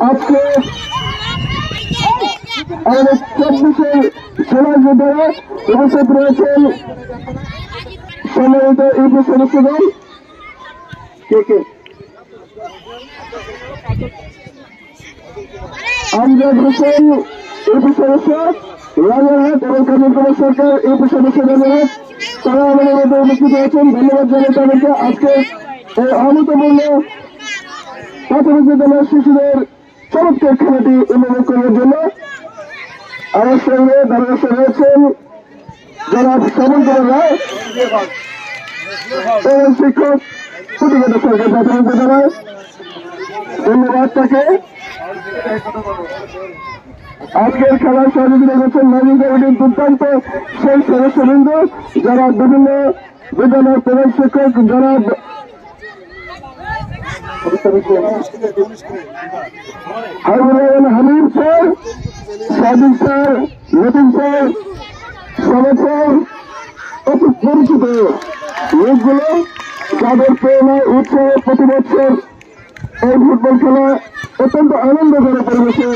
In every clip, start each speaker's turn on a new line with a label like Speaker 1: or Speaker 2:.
Speaker 1: আজকে আমাদের 24-এর সমাজ যোদ্ধারা উপস্থিত রয়েছেন। সম্মানিত ইউপি সদস্যগণ, আমজাদ হোসেন ইউপি সদস্য রাজারহাট এবং কাজল কুমার সরকার ইউপি সদস্য রাজারহাট, তারা আমাদের মধ্যে উপস্থিত হয়েছেন। ধন্যবাদ জানাই তাদেরকে আজকে এই অমূল্যপূর্ণ প্রাথমিক বিদ্যালয়ের শিশুদের চমৎকার খেলাটি উপভোগ করার জন্য। আমার সঙ্গে দাঁড়িয়ে রয়েছেন জনাব শ্রবণ কুমার রায়, প্রধান শিক্ষক পুটিঘাটা সরকার প্রাথমিক বিদ্যালয়। ধন্যবাদ তাকে। আজকের খেলার সহযোগিতা করছেন নাজির কমিটির দুর্দান্ত সেই সদস্যবৃন্দ, যারা বিভিন্ন বিদ্যালয়ের প্রধান শিক্ষক জনাব হাবিব স্যার, সাদিক স্যার, নতুন স্যার, সবাই স্যার, অতি পরিচিত লোকগুলো যাদের প্রেরণায় উৎসাহে প্রতি বছর এই ফুটবল খেলা অত্যন্ত আনন্দকর পরিবেশে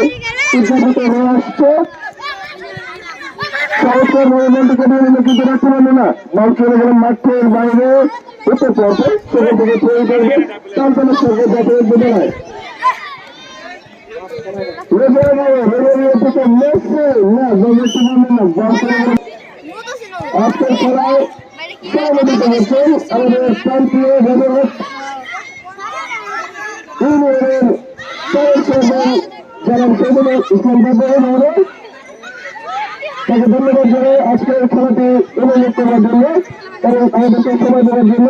Speaker 1: উদযাপিত হয়ে আসছে। সরকার বলতে নিয়ে নিলে কিন্তু রাখতে পারবে না, বল চলে গেলেন মাঠের বাইরে হতে পড়বে, সেখান থেকে প্রয়োজন তার জন্য সরকার জাতীয় বিদ্যালয় আজকের খেলায় সহযোগিতা করছেন আমাদের প্রান্তীয় ইউনিয়নের যারা সেগুলো ইসলাম মহোদয়, তাকে ধন্যবাদ জানাই আজকের খেলাটি উপভোগ করার জন্য এবং আমাদেরকে সময় দেওয়ার জন্য।